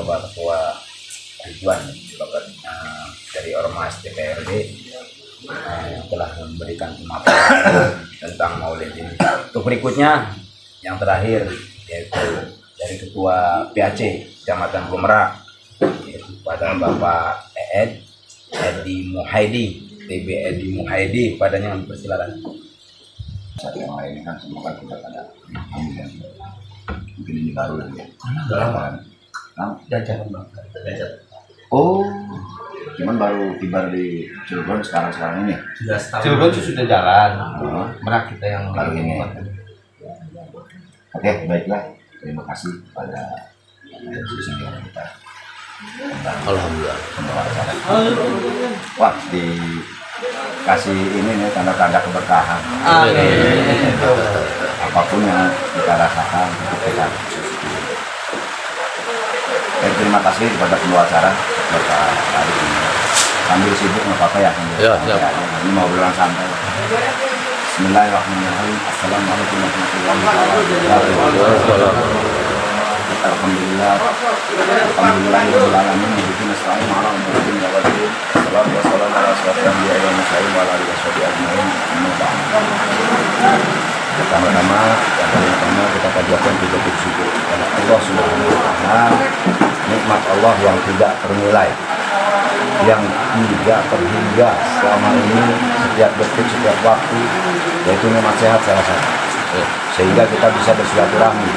Bapak Ketua Ridwan Bapak dari Ormas DPRD yang telah memberikan pemaparan tentang Maulid ini. Untuk berikutnya yang terakhir yaitu dari Ketua PAC Kecamatan Blumera, yaitu pada Bapak Edi Muhaidi, TB Edi Muhaidi, padanya persilakan. Saat yang lain kan semoga kita pada mungkin ini baru lagi ya. Jajaran Bang. Oh, cuman baru tiba di Cilegon sekarang ini. Cilegon sudah jalan, Merak kita yang Baru ini. Oke, baiklah. Terima kasih pada diskusi yang kita. Alhamdulillah. Wah, dikasih ini nih tanda-tanda keberkahan. Apapun yang kita rasakan, kita terima kasih kepada pembawa acara Bapak Ari. Sambil sibuk nggak apa-apa ya. Ini mau berulang santai. Bismillahirrahmanirrahim. Assalamualaikum warahmatullahi wabarakatuh. Alhamdulillah. Alhamdulillahirabbil alamin. Bikin nasta'in ala umurin wa wadin. Salatu wassalamu ala asyrafil anbiya'i wal mursalin wa ala alihi washabihi ajmain. Pertama-tama kita panjatkan puji syukur kepada Allah Subhanahu wa taala, nikmat Allah yang tidak ternilai, yang tidak terhingga selama ini, setiap detik, setiap waktu, yaitu nikmat sehat salah satu. Sehingga kita bisa bersilaturahmi,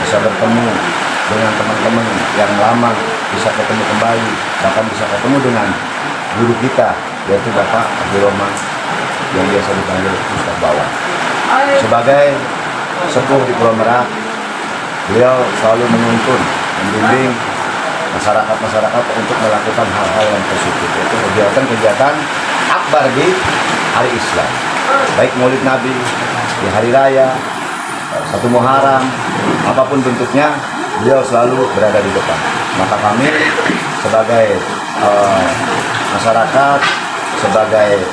bisa bertemu dengan teman-teman yang lama, bisa ketemu kembali, bahkan bisa ketemu dengan guru kita, yaitu Bapak Abdul Rahman yang biasa dipanggil Ustaz Bawang. Sebagai sepuh di Pulau Merak, beliau selalu menuntun, membimbing masyarakat untuk melakukan hal-hal yang positif, yaitu kegiatan-kegiatan akbar di hari Islam, baik Maulid Nabi, di hari raya, 1 Muharram, apapun bentuknya, beliau selalu berada di depan. Maka kami sebagai masyarakat, sebagai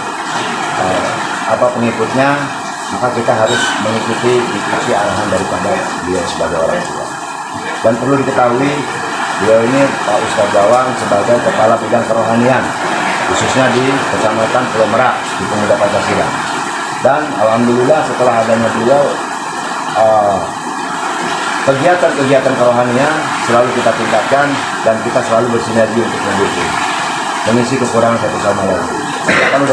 pengikutnya, maka kita harus mengikuti arahan daripada beliau sebagai orang tua. Dan perlu diketahui, beliau ini Pak Ustadz Bawang sebagai kepala bidang kerohanian, khususnya di Kecamatan Pulau Merak di Pemuda Pancasila. Dan alhamdulillah setelah adanya beliau, kegiatan-kegiatan kerohanian selalu kita tingkatkan dan kita selalu bersinergi untuk mendukung, mengisi kekurangan satu sama lain. Kita kan udah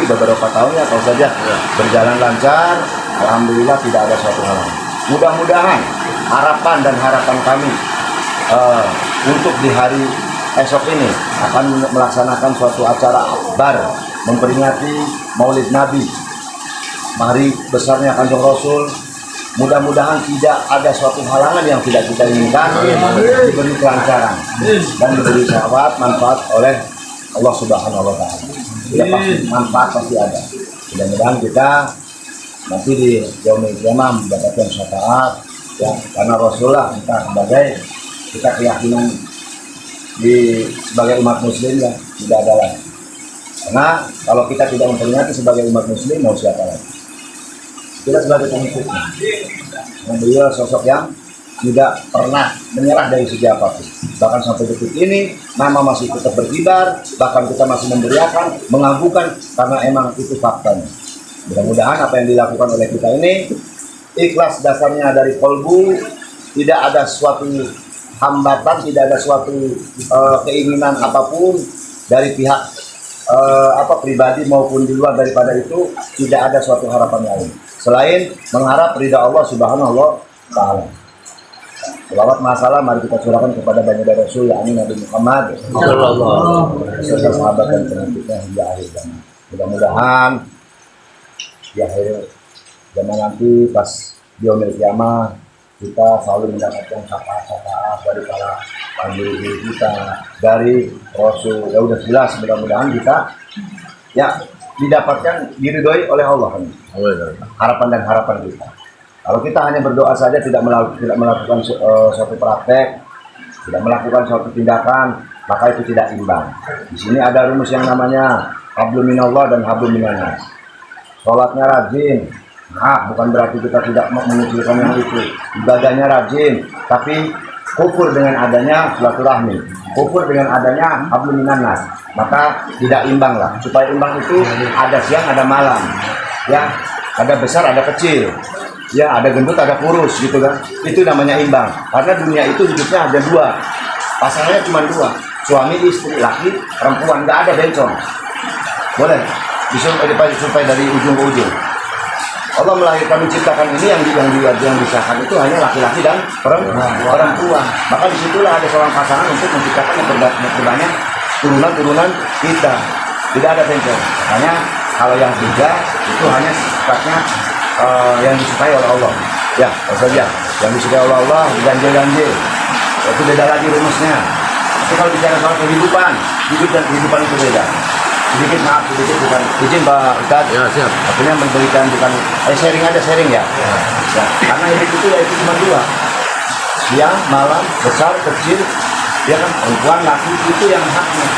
beberapa tahun ya kalau saja berjalan lancar, alhamdulillah tidak ada suatu halangan. Mudah-mudahan harapan kami untuk di hari esok ini akan melaksanakan suatu acara akbar memperingati Maulid Nabi, hari besarnya Kanjeng Rasul. Mudah-mudahan tidak ada suatu halangan yang tidak kita inginkan, diberi kelancaran dan diberi syafaat manfaat oleh Allah Subhanahu wa taala. Tidak pasti manfaat pasti ada. Mudah-mudahan kita nanti di yaumul qiyamah mendapatkan syafaat ya, karena Rasulullah kita keyakinan sebagai umat muslim ya tidak ada lagi. Karena kalau kita tidak memperingati sebagai umat muslim, mau siapa lagi? Kita sebagai pengikutnya. Beliau sosok yang tidak pernah menyerah dari segi apapun. Bahkan sampai detik ini nama masih tetap berkibar, bahkan kita masih memberiakan, mengagumkan karena emang itu faktanya. Mudah-mudahan apa yang dilakukan oleh kita ini ikhlas dasarnya dari kolbu, tidak ada suatu hambatan, tidak ada suatu keinginan apapun dari pihak pribadi maupun di luar daripada itu, tidak ada suatu harapan lain selain mengharap ridha Allah Subhanahu wa taala. Selawat masalah mari kita curahkan kepada baginda Rasul yakni Nabi Muhammad sallallahu alaihi wasallam, sahabat dan pengikutnya hingga akhir zaman. Mudah-mudahan di akhir zaman nanti pas di yaumil qiyamah kita selalu mendapatkan syafaat dari para guru kita, dari Rasul. Ya udah jelas, mudah-mudahan kita ya didapatkan diridhoi oleh Allah. Harapan kita. Kalau kita hanya berdoa saja, tidak melakukan suatu praktek, tidak melakukan suatu tindakan, maka itu tidak imbang. Di sini ada rumus yang namanya hablum minallah dan hablum minannas. Sholatnya rajin, bukan berarti kita tidak mengucilkan yang itu. Ibadahnya rajin, tapi kufur dengan adanya silaturahmi, kufur dengan adanya hablum minannas, maka tidak imbang lah. Supaya imbang itu ada siang ada malam, ya, ada besar ada kecil, ya, ada gendut ada kurus gitu kan. Itu namanya imbang. Karena dunia itu hidupnya ada dua, pasangannya cuma dua, suami istri, laki perempuan, nggak ada bencong. Boleh supaya dari ujung ke ujung. Allah melahirkan menciptakan ini yang disahkan itu hanya laki-laki dan perempuan. Maka disitulah ada seorang pasangan untuk menciptakan yang berbanyak turunan kita. Tidak ada bencong. Makanya kalau yang tiga itu hanya sifatnya yang disukai oleh Allah. Ya, saja. Yang disukai oleh Allah ganjil-ganjil. Itu beda lagi rumusnya. Tapi kalau bicara soal kehidupan, hidup dan kehidupan itu beda. Sedikit maaf, sedikit bukan izin Pak Ustadz. Ya, siap. Artinya memberikan bukan sharing aja sharing ya. Ya. Karena hidup itu ya itu cuma dua. Siang, malam, besar, kecil, ya kan, perempuan, laki itu yang haknya.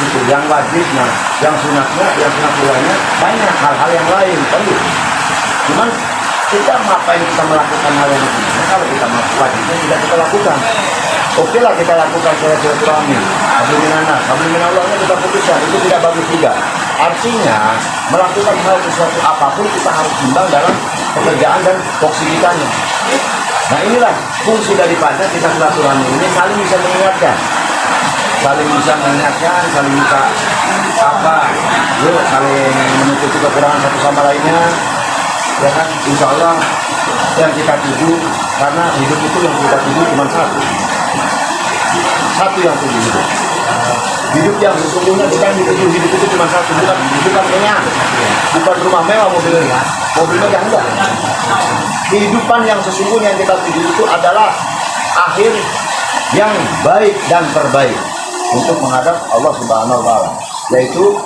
Itu yang wajibnya, yang sunatnya, yang sunatulahnya banyak hal-hal yang lain, perlu. Cuman kita ngapain kita melakukan hal yang itu? Kalau kita wajibnya tidak kita lakukan. Oke lah kita lakukan silaturahmi, hablum minannas, hablum minallahnya kita putuskan, itu tidak bagus juga. Artinya melakukan hal sesuatu apapun kita harus imbang dalam pekerjaan dan toksisitasnya. Nah inilah fungsi daripada kita silaturahmi ini, saling bisa mengingatkan, saling bisa yuk saling menutupi kekurangan satu sama lainnya, ya kan. Insya Allah yang kita tuju, karena hidup itu yang kita tuju cuma satu yang tuju hidup yang sesungguhnya kita dituju hidup itu cuma satu, bukan kenyang, bukan rumah mewah, mobil mewah, enggak. Kehidupan yang sesungguhnya yang kita tuju itu adalah akhir yang baik dan terbaik untuk menghadap Allah Subhanahu wa Ta'ala, yaitu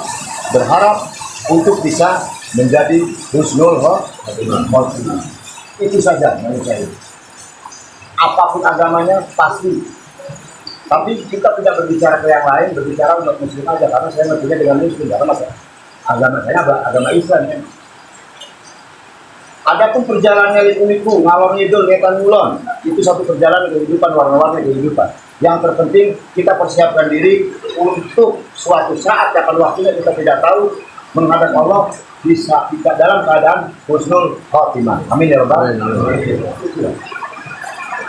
berharap untuk bisa menjadi husnul khotimah. Itu saja manusia itu. Apapun agamanya pasti. Tapi kita tidak berbicara ke yang lain, berbicara umat muslim aja, karena saya ngertinya dengan muslim, karena agama saya agama Islam ya. Adapun perjalanannya liku-liku, ngalor ngidul, ngetan ngulon, itu satu perjalanan kehidupan, warna-warni kehidupan. Yang terpenting kita persiapkan diri untuk suatu saat akan waktunya kita tidak tahu menghadap Allah bisa tidak dalam keadaan husnul khotimah. Amin ya rabbal alamin.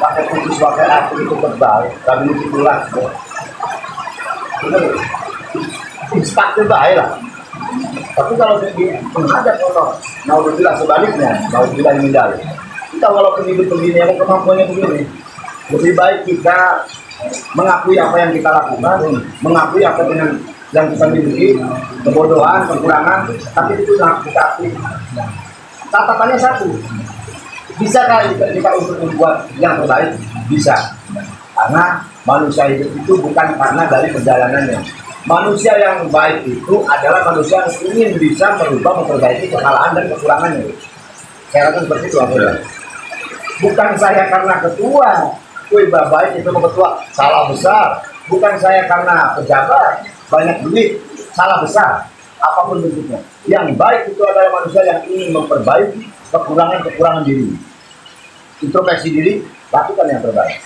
Pakai putus pakai aku itu tebal, tapi itulah. Instak terbaik lah. Tapi kalau menghadap Allah, naudzubillah sebaliknya, naudzubillah mindal. Kita walaupun hidup begini, yang kemampuannya begini, lebih baik kita mengakui apa yang kita lakukan, mengakui apa yang kita miliki, kebodohan, kekurangan, tapi itu sangat kita akui. Catatannya satu. Bisa kita untuk membuat yang terbaik? Bisa. Karena manusia hidup itu bukan karena dari perjalanannya. Manusia yang baik itu adalah manusia yang ingin bisa merubah, memperbaiki kesalahan dan kekurangannya. Saya rasa seperti itu. Bukan saya karena ketua, baik itu ketua, salah besar. Bukan saya karena pejabat, banyak duit, salah besar. Apapun bentuknya. Yang baik itu adalah manusia yang ingin memperbaiki kekurangan diri, introspeksi diri, lakukan yang terbaik.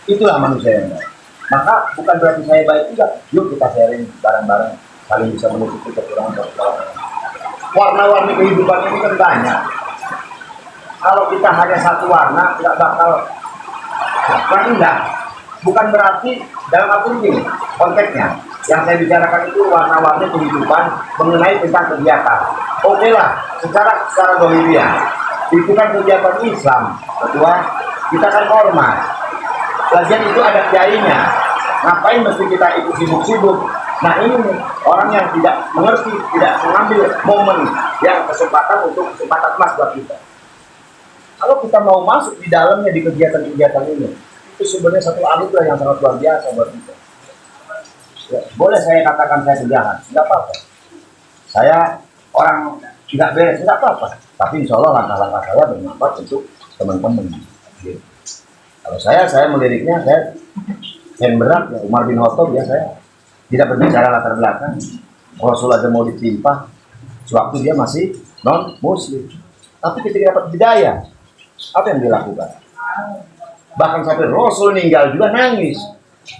Itulah manusia yang baik. Maka bukan berarti saya baik juga. Yuk kita sharing bareng-bareng, saling bisa menutupi kekurangan. Warna-warni kehidupan ini kan banyak. Kalau kita hanya satu warna, tidak bakal indah. Bukan berarti dalam arti ini konteksnya. Yang saya bicarakan itu warna-warni kehidupan mengenai tentang kegiatan. Oke lah, secara dohiriah itu kan kegiatan Islam. Kedua, kita kan ormas. Lagian itu ada kiainya. Ngapain mesti kita ikut sibuk-sibuk? Nah ini nih, orang yang tidak mengerti, tidak mengambil momen yang kesempatan emas buat kita. Kalau kita mau masuk di dalamnya di kegiatan-kegiatan ini, itu sebenarnya satu anugerah yang sangat luar biasa buat kita. Ya, boleh saya katakan saya penjahat, tidak apa-apa. Saya orang tidak beres, tidak apa-apa. Tapi insya Allah langkah-langkah saya bermanfaat untuk teman-teman. Gitu. Kalau saya meliriknya, saya berat ya, Umar bin Khattab ya, saya tidak berbicara latar belakang. Rasul aja mau ditimpa, sewaktu dia masih non-muslim. Tapi ketika dapat hidayah, apa yang dilakukan? Bahkan sampai Rasul meninggal juga nangis.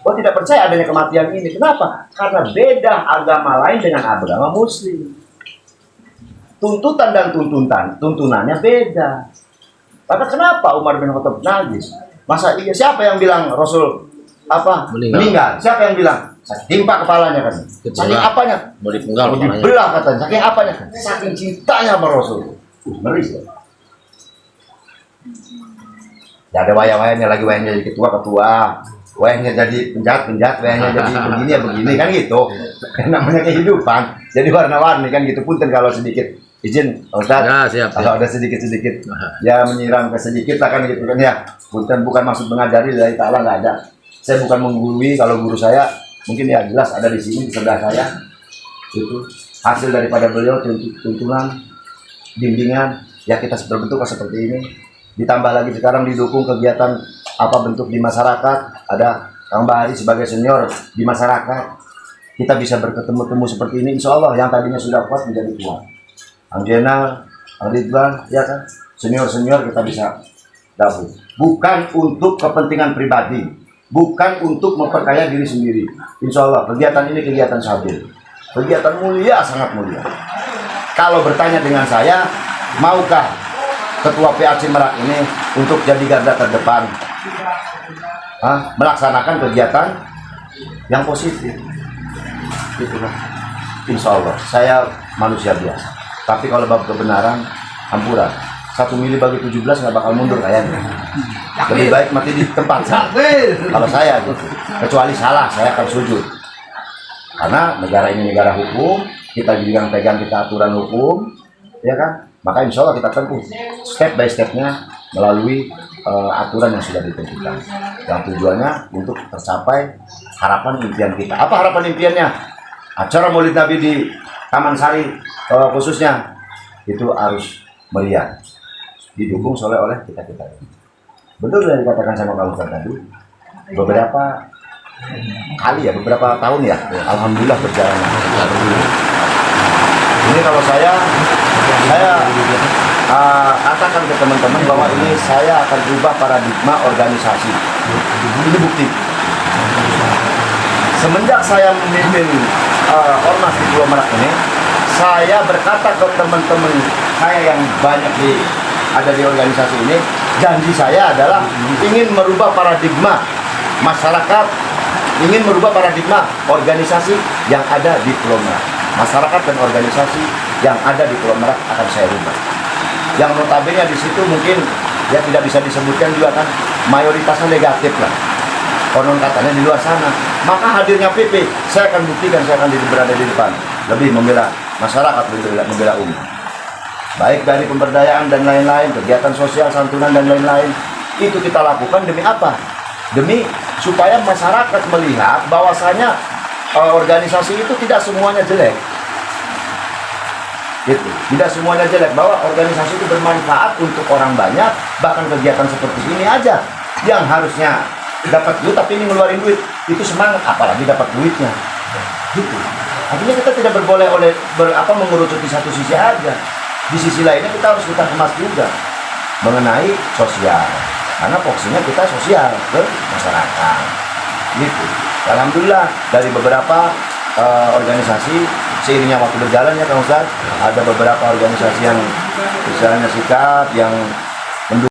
Oh, tidak percaya adanya kematian ini. Kenapa? Karena beda agama lain dengan agama Muslim. Tuntutan dan tuntunannya beda. Maka kenapa Umar bin Khattab nangis? Masa iya, siapa yang bilang Rasul meninggal? Siapa yang bilang? Timpa kepalanya kan. Saking apanya? Mau dipenggal Mau dibelah katanya. Saking apanya? Saking cintanya sama Rasul. Ngeri. Ya ada wayang-wayangnya lagi, wayangnya jadi ketua, wayangnya jadi penjahat, wayangnya jadi begini ya begini kan gitu. Namanya kehidupan. Jadi warna-warni kan gitu. Punten kalau sedikit izin Ustaz. Ya, siap. Kalau ada sedikit ya menyiram ke sedikit lah kan gitu kan ya. Punten bukan maksud mengajari dari Ta'ala, nggak ada. Saya bukan menggurui. Kalau guru saya mungkin ya jelas ada di sini di sebelah saya. Itu hasil daripada beliau, tuntunan, bimbingan ya kita berbentuk seperti ini. Ditambah lagi sekarang didukung kegiatan bentuk di masyarakat, ada Kang Bahari sebagai senior di masyarakat, kita bisa berketemu-temu seperti ini. Insya Allah yang tadinya sudah kuat menjadi kuat. Kang Jenal, Kang Ridwan, ya kan, senior kita bisa gabung. Bukan untuk kepentingan pribadi, bukan untuk memperkaya diri sendiri. Insya Allah kegiatan ini kegiatan stabil, kegiatan mulia, sangat mulia. Kalau bertanya dengan saya, maukah Ketua PAC Merak ini untuk jadi garda terdepan, melaksanakan kegiatan yang positif? Itulah. Insya Allah, saya manusia biasa. Tapi kalau bab kebenaran, hampura. 1 mili bagi 17 nggak bakal mundur kayaknya. Lebih baik mati di tempat. Kalau saya gitu. Kecuali salah, saya akan sujud. Karena negara ini negara hukum, kita juga pegang kita aturan hukum, ya kan? Maka insya Allah kita tempuh step by stepnya melalui aturan yang sudah ditentukan. Yang tujuannya untuk tercapai harapan impian kita. Apa harapan impiannya? Acara Maulid Nabi di Taman Sari khususnya itu harus meriah, didukung oleh kita. Betul yang dikatakan sama Kang Ustaz tadi. Beberapa tahun ya, alhamdulillah berjalan. Ini kalau saya katakan ke teman-teman bahwa ini saya akan ubah paradigma organisasi. Ini bukti. Semenjak saya memimpin Ormas di Pulau Merak ini, saya berkata ke teman-teman saya yang banyak ada di organisasi ini, janji saya adalah ingin merubah paradigma masyarakat, ingin merubah paradigma organisasi yang ada di Pulau Merak. Masyarakat dan organisasi yang ada di Pulau Merak akan saya rubah. Yang notabene di situ mungkin ya tidak bisa disebutkan juga kan, mayoritasnya negatif lah. Konon katanya di luar sana. Maka hadirnya PP, saya akan buktikan, saya akan berada di depan, lebih membela masyarakat, membela umat. Baik dari pemberdayaan dan lain-lain, kegiatan sosial, santunan dan lain-lain, itu kita lakukan demi apa? Demi supaya masyarakat melihat bahwasanya organisasi itu tidak semuanya jelek. Gitu. Tidak semuanya jelek, bahwa organisasi itu bermanfaat untuk orang banyak, bahkan kegiatan seperti ini aja yang harusnya dapat duit tapi ini ngeluarin duit, itu semangat, apalagi dapat duitnya. Gitu. Artinya kita tidak mengerucut di satu sisi aja. Di sisi lainnya kita harus kemas juga mengenai sosial. Karena fokusnya kita sosial ke masyarakat. Gitu. Alhamdulillah dari beberapa organisasi seiringnya waktu berjalan ya Kang Ustaz, ada beberapa organisasi yang misalnya sikap yang